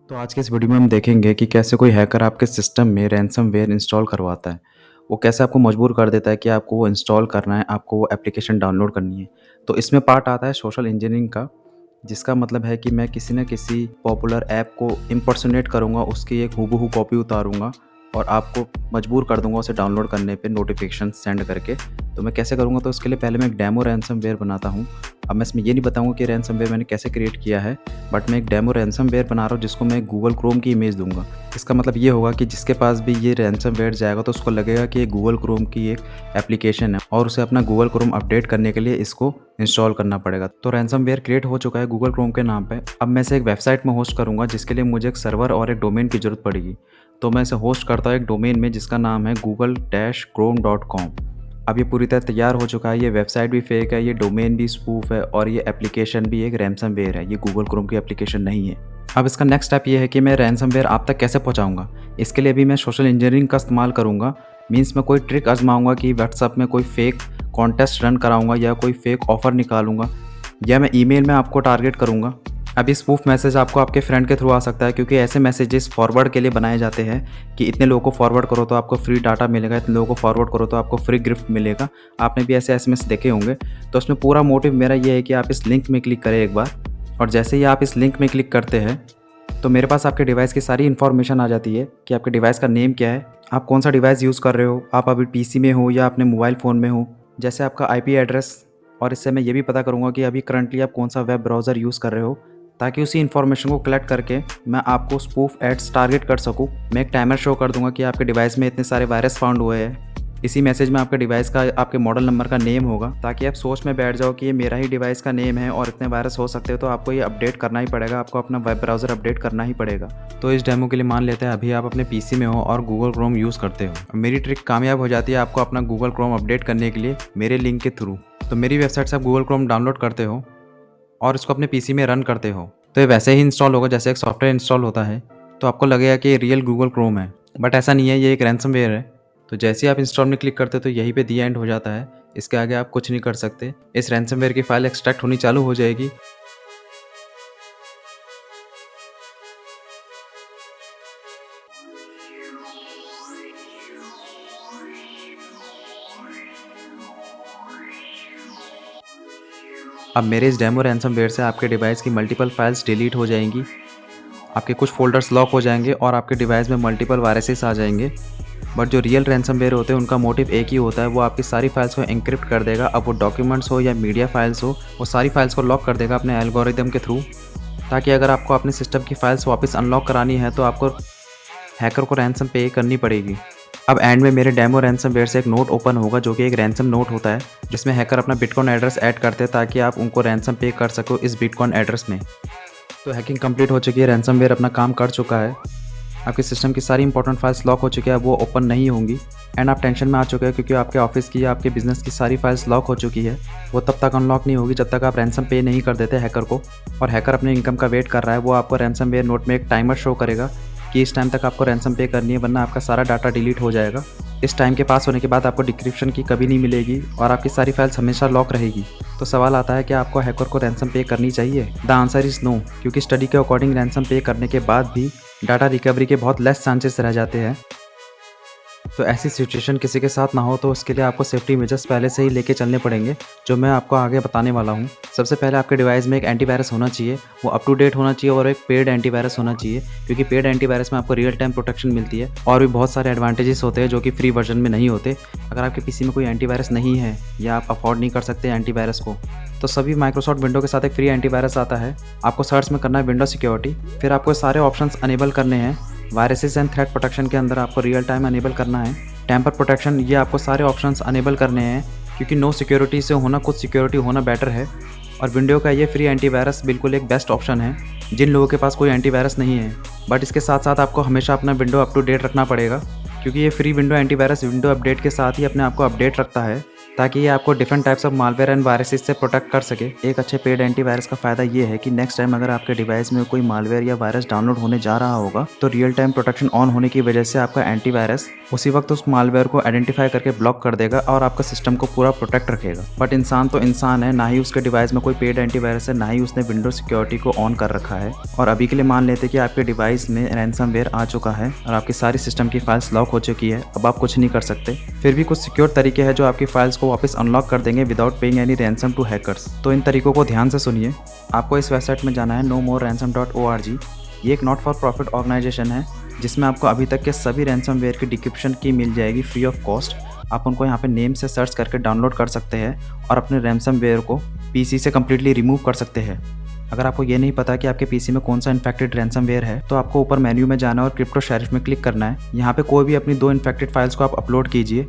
तो आज के इस वीडियो में हम देखेंगे कि कैसे कोई हैकर आपके सिस्टम में रैनसमवेयर इंस्टॉल करवाता है। वो कैसे आपको मजबूर कर देता है कि आपको वो इंस्टॉल करना है, आपको वो एप्लीकेशन डाउनलोड करनी है। तो इसमें पार्ट आता है सोशल इंजीनियरिंग का, जिसका मतलब है कि मैं किसी न किसी पॉपुलर ऐप को इम्पर्सोनेट करूँगा, उसकी एक हूबहू कॉपी उतारूँगा और आपको मजबूर कर दूँगा उसे डाउनलोड करने पे नोटिफ़िकेशन सेंड करके। तो मैं कैसे करूँगा, तो उसके लिए पहले मैं एक डेमो रैनसमवेयर बनाता हूँ। अब मैं इसमें ये नहीं बताऊँगा कि रैनसमवेयर मैंने कैसे क्रिएट किया है, बट मैं एक डेमो रैनसमवेयर बना रहा हूँ जिसको मैं गूगल क्रोम की इमेज दूँगा। इसका मतलब ये होगा कि जिसके पास भी ये रैनसमवेयर जाएगा तो उसको लगेगा कि ये गूगल क्रोम की एक एप्लीकेशन है और उसे अपना गूगल क्रोम अपडेट करने के लिए इसको इंस्टॉल करना पड़ेगा। तो रैनसमवेयर क्रिएट हो चुका है गूगल क्रोम के नाम पे। अब मैं इसे एक वेबसाइट में होस्ट करूँगा, जिसके लिए मुझे एक सर्वर और एक डोमेन की ज़रूरत पड़ेगी। तो मैं इसे होस्ट करता हूँ एक डोमेन में जिसका नाम है google-chrome.com। अब ये पूरी तरह तैयार हो चुका है। ये वेबसाइट भी फेक है, ये डोमेन भी स्पूफ है और ये एप्लीकेशन भी एक रैनसमवेयर है। ये गूगल क्रोम की एप्लीकेशन नहीं है। अब इसका नेक्स्ट स्टेप ये है कि मैं रैनसमवेयर आप तक कैसे पहुंचाऊंगा। इसके लिए भी मैं सोशल इंजीनियरिंग का इस्तेमाल करूंगा। मीन्स मैं कोई ट्रिक आजमाऊंगा कि व्हाट्सएप में कोई फेक कॉन्टेस्ट रन कराऊंगा या कोई फेक ऑफर निकालूंगा, या मैं ईमेल में आपको टारगेट करूंगा। अभी स्पूफ मैसेज आपको आपके फ्रेंड के थ्रू आ सकता है, क्योंकि ऐसे मैसेजेस फॉरवर्ड के लिए बनाए जाते हैं कि इतने लोगों को फॉरवर्ड करो तो आपको फ्री डाटा मिलेगा, इतने लोगों को फॉरवर्ड करो तो आपको फ्री गिफ्ट मिलेगा। आपने भी ऐसे एसएमएस देखे होंगे। तो उसमें पूरा मोटिव मेरा ये है कि आप इस लिंक में क्लिक करें एक बार, और जैसे ही आप इस लिंक में क्लिक करते हैं तो मेरे पास आपके डिवाइस की सारी इन्फॉर्मेशन आ जाती है कि आपके डिवाइस का नेम क्या है, आप कौन सा डिवाइस यूज़ कर रहे हो, आप अभी पीसी में हो या अपने मोबाइल फ़ोन में हो, जैसे आपका आईपी एड्रेस। और इससे मैं ये भी पता करूँगा कि अभी करंटली आप कौन सा वेब ब्राउज़र यूज़ कर रहे हो, ताकि उसी इन्फॉर्मेशन को कलेक्ट करके मैं आपको स्पूफ एड्स टारगेट कर सकूँ। मैं एक टाइमर शो कर दूंगा कि आपके डिवाइस में इतने सारे वायरस फाउंड हुए हैं। इसी मैसेज में आपके डिवाइस का, आपके मॉडल नंबर का नेम होगा, ताकि आप सोच में बैठ जाओ कि ये मेरा ही डिवाइस का नेम है और इतने वायरस हो सकते हैं, तो आपको ये अपडेट करना ही पड़ेगा, आपको अपना वेब ब्राउज़र अपडेट करना ही पड़ेगा। तो इस डेमो के लिए मान लेते हैं अभी आप अपने पीसी में हो और गूगल क्रोम यूज़ करते हो। मेरी ट्रिक कामयाब हो जाती है आपको अपना गूगल क्रोम अपडेट करने के लिए मेरे लिंक के थ्रू। तो मेरी वेबसाइट से आप गूगल क्रोम डाउनलोड करते हो और इसको अपने पीसी में रन करते हो, तो ये वैसे ही इंस्टॉल होगा जैसे एक सॉफ्टवेयर इंस्टॉल होता है। तो आपको लगेगा कि ये रियल गूगल क्रोम है, बट ऐसा नहीं है, ये एक रैनसमवेयर है। तो जैसे ही आप इंस्टॉल में क्लिक करते हो तो यहीं पे दी एंड हो जाता है। इसके आगे आप कुछ नहीं कर सकते। इस रैनसमवेयर की फाइल एक्सट्रैक्ट होनी चालू हो जाएगी। अब मेरे इस डेमो रैनसमवेयर से आपके डिवाइस की मल्टीपल फाइल्स डिलीट हो जाएंगी, आपके कुछ फ़ोल्डर्स लॉक हो जाएंगे और आपके डिवाइस में मल्टीपल वायरसेस आ जाएंगे। बट जो रियल रैनसमवेयर होते हैं उनका मोटिव एक ही होता है, वो आपकी सारी फाइल्स को एन्क्रिप्ट कर देगा। अब वो डॉक्यूमेंट्स हो या मीडिया फाइल्स हो, वो सारी फाइल्स को लॉक कर देगा अपने एल्गोरिदम के थ्रू, ताकि अगर आपको अपने सिस्टम की फाइल्स वापस अनलॉक करानी है तो आपको हैकर को रैनसम पे करनी पड़ेगी। अब एंड में मेरे डेमो रैनसमवेयर से एक नोट ओपन होगा, जो कि एक रैनसम नोट होता है, जिसमें हैकर अपना बिटकॉइन एड्रेस ऐड करते हैं ताकि आप उनको रैनसम पे कर सको इस बिटकॉइन एड्रेस में। तो हैकिंग कंप्लीट हो चुकी है, रैनसमवेयर अपना काम कर चुका है। आपके सिस्टम की सारी इंपॉर्टेंट फाइल्स लॉक हो चुकी है, वो ओपन नहीं होंगी। एंड आप टेंशन में आ चुके हैं क्योंकि आपके ऑफिस की या आपके बिजनेस की सारी फाइल्स लॉक हो चुकी है। वो तब तक अनलॉक नहीं होगी जब तक आप रैनसम पे नहीं कर देते हैकर को। और हैकर अपने इनकम का वेट कर रहा है। वो आपको रैनसमवेयर नोट में एक टाइमर शो करेगा कि इस टाइम तक आपको रैनसम पे करनी है, वरना आपका सारा डाटा डिलीट हो जाएगा। इस टाइम के पास होने के बाद आपको डिक्रिप्शन की कभी नहीं मिलेगी और आपकी सारी फाइल्स हमेशा लॉक रहेगी। तो सवाल आता है कि आपको हैकर को रैनसम पे करनी चाहिए। द आंसर इज़ नो, क्योंकि स्टडी के अकॉर्डिंग रैनसम पे करने के बाद भी डाटा रिकवरी के बहुत लेस चांसेस रह जाते हैं। तो ऐसी सिचुएशन किसी के साथ ना हो, तो उसके लिए आपको सेफ्टी मेजर्स पहले से ही लेके चलने पड़ेंगे, जो मैं आपको आगे बताने वाला हूँ। सबसे पहले आपके डिवाइस में एक एंटीवायरस होना चाहिए, वो अप टू डेट होना चाहिए और एक पेड एंटीवायरस होना चाहिए, क्योंकि पेड एंटीवायरस में आपको रियल टाइम प्रोटेक्शन मिलती है और भी बहुत सारे एडवांटेजेस होते हैं जो कि फ्री वर्जन में नहीं होते। अगर आपके पीसी में कोई एंटीवायरस नहीं है या आप अफोर्ड नहीं कर सकते एंटीवायरस को, तो सभी माइक्रोसॉफ्ट विंडो के साथ एक फ्री एंटीवायरस आता है। आपको सर्च में करना है विंडो सिक्योरिटी, फिर आपको सारे ऑप्शंस अनेबल करने हैं। वायरसेस एंड थ्रेट प्रोटेक्शन के अंदर आपको रियल टाइम अनेबल करना है। टेम्पर प्रोटेक्शन, ये आपको सारे ऑप्शंस अनेबल करने हैं, क्योंकि नो सिक्योरिटी से होना कुछ सिक्योरिटी होना बेटर है। और विंडो का ये फ्री एंटीवायरस बिल्कुल एक बेस्ट ऑप्शन है जिन लोगों के पास कोई एंटीवायरस नहीं है। बट इसके साथ साथ आपको हमेशा अपना विंडो अप टू डेट रखना पड़ेगा, क्योंकि ये free window antivirus window update के साथ ही अपने आप को अपडेट रखता है। ताकि ये आपको different types of malware and viruses से प्रोटेक्ट कर सके। एक अच्छे पेड एंटीवायरस का फ़ायदा ये है कि नेक्स्ट टाइम अगर आपके डिवाइस में कोई मालवेयर या वायरस डाउनलोड होने जा रहा होगा तो रियल टाइम प्रोटेक्शन ऑन होने की वजह से आपका एंटीवायरस उसी वक्त उस मालवेयर को आइडेंटिफाई करके ब्लॉक कर देगा और आपका सिस्टम को पूरा प्रोटेक्ट रखेगा। बट इंसान तो इंसान है, ना ही उसके डिवाइस में कोई पेड एंटीवायरस है, ना ही उसने विंडो सिक्योरिटी को ऑन कर रखा है। और अभी के लिए मान लेते कि आपके डिवाइस में रैनसमवेयर आ चुका है और आपकी सारी सिस्टम की फाइल्स लॉक हो चुकी है, अब आप कुछ नहीं कर सकते। फिर भी कुछ सिक्योर तरीके हैं जो आपकी फाइल्स को वापस अनलॉक कर देंगे without paying any ransom to hackers. तो इन तरीकों को ध्यान से सुनिए। आपको इस वेबसाइट में जाना है nomoreransome.org। ये एक नॉट फॉर प्रॉफिट ऑर्गेनाइजेशन है जिसमें आपको अभी तक के सभी रैनसमवेयर की डिक्रिप्शन की मिल जाएगी फ्री ऑफ कॉस्ट। आप उनको यहाँ पे नेम से सर्च करके डाउनलोड कर सकते हैं और अपने रैनसमवेयर को पीसी से कम्प्लीटली रिमूव कर सकते हैं। अगर आपको ये नहीं पता कि आपके पीसी में कौन सा इन्फेक्टेड रैनसमवेयर है तो आपको ऊपर मेन्यू में जाना और क्रिप्टो शेरिफ में क्लिक करना है। यहाँ पे कोई भी अपनी 2 इन्फेक्टेड फाइल्स को आप अपलोड कीजिए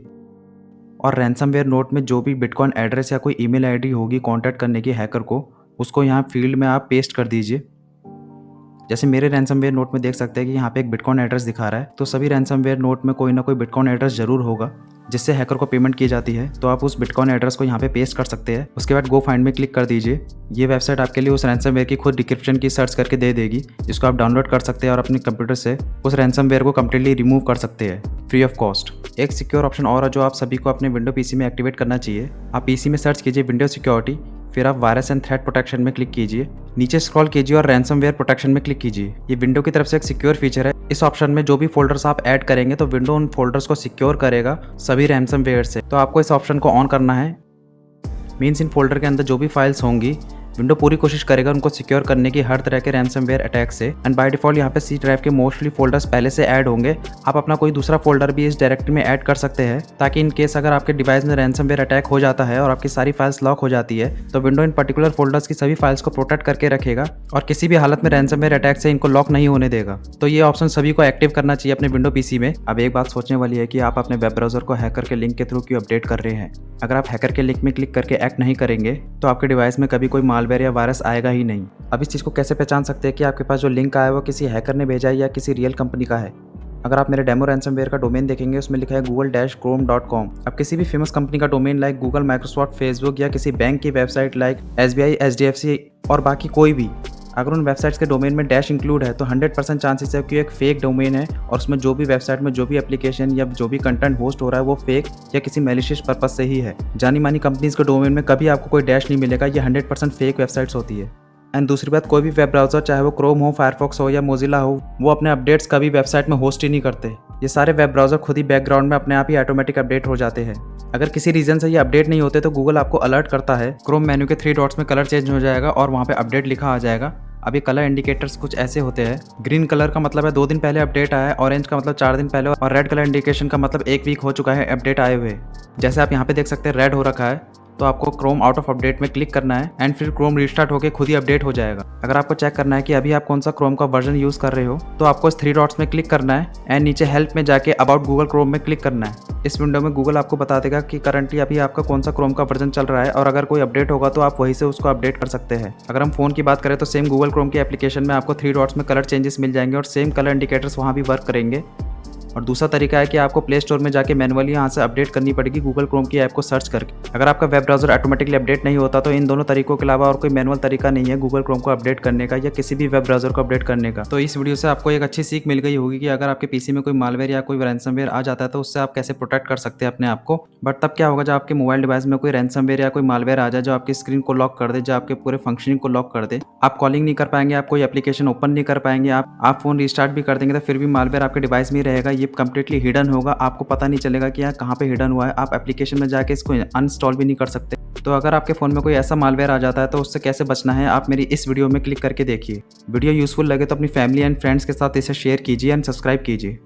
और रैनसमवेयर नोट में जो भी बिटकॉइन एड्रेस या कोई ईमेल आईडी होगी कॉन्टैक्ट करने की हैकर को, उसको यहाँ फील्ड में आप पेस्ट कर दीजिए। जैसे मेरे रैनसमवेयर नोट में देख सकते हैं कि यहाँ पे एक बिटकॉइन एड्रेस दिखा रहा है, तो सभी रैनसमवेयर नोट में कोई ना कोई बिटकॉइन एड्रेस जरूर होगा जिससे हैकर को पेमेंट की जाती है। तो आप उस बिटकॉइन एड्रेस को यहाँ पे पेस्ट कर सकते हैं। उसके बाद गो फाइंड में क्लिक कर दीजिए। ये वेबसाइट आपके लिए उस रैनसमवेयर की खुद डिक्रिप्शन की सर्च करके दे देगी, जिसको आप डाउनलोड कर सकते हैं और अपने कंप्यूटर से उस रैनसमवेयर को कम्प्लीटली रिमूव कर सकते हैं फ्री ऑफ कॉस्ट। एक सिक्योर ऑप्शन और है जो आप सभी को अपने विंडो पीसी में एक्टिवेट करना चाहिए। आप पीसी में सर्च कीजिए विंडो सिक्योरिटी, फिर आप वायरस एंड थ्रेट प्रोटेक्शन में क्लिक कीजिए, नीचे स्क्रॉल कीजिए और रैनसमवेयर प्रोटेक्शन में क्लिक कीजिए। ये विंडो की तरफ से एक सिक्योर फीचर है। इस ऑप्शन में जो भी फोल्डर्स आप ऐड करेंगे तो विंडो उन फोल्डर्स को सिक्योर करेगा सभी रैनसमवेयर से। तो आपको इस ऑप्शन को ऑन करना है। मीन्स इन फोल्डर के अंदर जो भी फाइल्स होंगी विंडो पूरी कोशिश करेगा उनको सिक्योर करने की हर तरह के रैनसमवेयर अटैक से। एंड बाय डिफॉल्ट यहाँ पे सी ड्राइव के मोस्टली फोल्डर्स पहले से ऐड होंगे। आप अपना कोई दूसरा फोल्डर भी इस डायरेक्टरी में ऐड कर सकते हैं ताकि इन केस अगर आपके डिवाइस में रैनसमवेयर अटैक हो जाता है और आपकी सारी फाइल्स लॉक हो जाती है तो विंडो इन पर्टिकुलर फोल्डर्स की सभी फाइल्स को प्रोटेक्ट करके रखेगा और किसी भी हालत में रैनसमवेयर अटैक से इनको लॉक नहीं होने देगा। तो ये ऑप्शन सभी को एक्टिव करना चाहिए अपने विंडो पीसी में। अब एक बात सोचने वाली है कि आप अपने वेब ब्राउजर को हैकर के लिंक के थ्रू क्यों अपडेट कर रहे हैं। अगर आप हैकर के लिंक में क्लिक करके एक्ट नहीं करेंगे तो आपके डिवाइस में कभी कोई मालवेयर या वायरस आएगा ही नहीं। अब इस चीज़ को कैसे पहचान सकते हैं कि आपके पास जो लिंक आया है वो किसी हैकर ने भेजा है या किसी रियल कंपनी का है। अगर आप मेरे डेमो रैनसमवेयर का डोमेन देखेंगे उसमें लिखा है google-chrome.com। अब किसी भी फेमस कंपनी का domain like Google, Microsoft, Facebook या किसी बैंक की वेबसाइट लाइक SBI, HDFC और बाकी कोई भी, अगर उन वेबसाइट्स के डोमेन में डैश इंक्लूड है तो 100% चांसेस है कि एक फेक डोमेन है और उसमें जो भी वेबसाइट में जो भी एप्लीकेशन या जो भी कंटेंट होस्ट हो रहा है वो फेक या किसी मैलिशियस पर्पस से ही है। जानी मानी कंपनीज के डोमेन में कभी आपको कोई डैश नहीं मिलेगा, ये 100% फेक वेबसाइट्स होती है। एंड दूसरी बात, कोई भी वेब ब्राउज़र चाहे वो क्रोम हो, फायरफॉक्स हो या मोजिला हो, वो अपने अपडेट्स कभी वेबसाइट में होस्ट ही नहीं करते। ये सारे वेब ब्राउज़र खुद ही बैकग्राउंड में अपने आप ही ऑटोमेटिक अपडेट हो जाते हैं। अगर किसी रीज़न से ये अपडेट नहीं होते तो गूगल आपको अलर्ट करता है। क्रोम मेन्यू के 3 डॉट्स में कलर चेंज हो जाएगा और वहाँ पे अपडेट लिखा आ जाएगा। अब ये कलर इंडिकेटर्स कुछ ऐसे होते हैं। ग्रीन कलर का मतलब है 2 दिन पहले अपडेट आया है, ऑरेंज का मतलब 4 दिन पहले और रेड कलर इंडिकेशन का मतलब 1 वीक हो चुका है अपडेट आए हुए। जैसे आप यहाँ पे देख सकते हैं रेड हो रखा है तो आपको क्रोम आउट ऑफ अपडेट में क्लिक करना है एंड फिर क्रोम रिस्टार्ट होकर खुद ही अपडेट हो जाएगा। अगर आपको चेक करना है कि अभी आप कौन सा क्रोम का वर्जन यूज़ कर रहे हो तो आपको इस 3 डॉट्स में क्लिक करना है एंड नीचे हेल्प में जाके अबाउट गूगल क्रोम में क्लिक करना है। इस विंडो में गूगल आपको बता देगा कि करंटली अभी आपका कौन सा क्रोम का वर्जन चल रहा है और अगर कोई अपडेट होगा तो आप वहीं से उसको अपडेट कर सकते हैं। अगर हम फोन की बात करें तो सेम गूगल क्रोम की एप्लीकेशन में आपको 3 डॉट्स में कलर चेंजेस मिल जाएंगे और सेम कलर इंडिकेटर्स वहाँ भी वर्क करेंगे। और दूसरा तरीका है कि आपको प्ले स्टोर में जाके मैनुअली यहाँ से अपडेट करनी पड़ेगी गूगल क्रोम की ऐप को सर्च करके। अगर आपका वेब ब्राउजर ऑटोमेटिकली अपडेट नहीं होता तो इन दोनों तरीकों के अलावा और कोई मैनुअल तरीका नहीं है गूगल क्रोम को अपडेट करने का या किसी भी वेब ब्राउजर को अपडेट करने का। तो इस वीडियो से आपको एक अच्छी सीख मिल गई होगी कि अगर आपके पीसी में कोई मालवेयर या कोई रैनसमवेयर आ जाता है तो उससे आप कैसे प्रोटेक्ट कर सकते हैं अपने आप को। बट तब क्या होगा जब आपके मोबाइल डिवाइस में कोई रैनसमवेयर या कोई मालवेयर आ जाए जो आपकी स्क्रीन को लॉक कर दे, जो आपके पूरे फंक्शनिंग को लॉक कर दे। आप कॉलिंग नहीं कर पाएंगे, आप कोई एप्लीकेशन ओपन नहीं कर पाएंगे, आप फोन रिस्टार्ट भी कर देंगे तो फिर भी मालवेयर आपके डिवाइस में ही रहेगा। ये कंप्लीटली हिडन होगा, आपको पता नहीं चलेगा कि यहाँ कहाँ पे हिडन हुआ है। आप एप्लीकेशन में जाके इसको अनइंस्टॉल भी नहीं कर सकते। तो अगर आपके फ़ोन में कोई ऐसा मालवेयर आ जाता है तो उससे कैसे बचना है आप मेरी इस वीडियो में क्लिक करके देखिए। वीडियो यूजफुल लगे तो अपनी फैमिली एंड फ्रेंड्स के साथ इसे शेयर कीजिए एंड सब्सक्राइब कीजिए।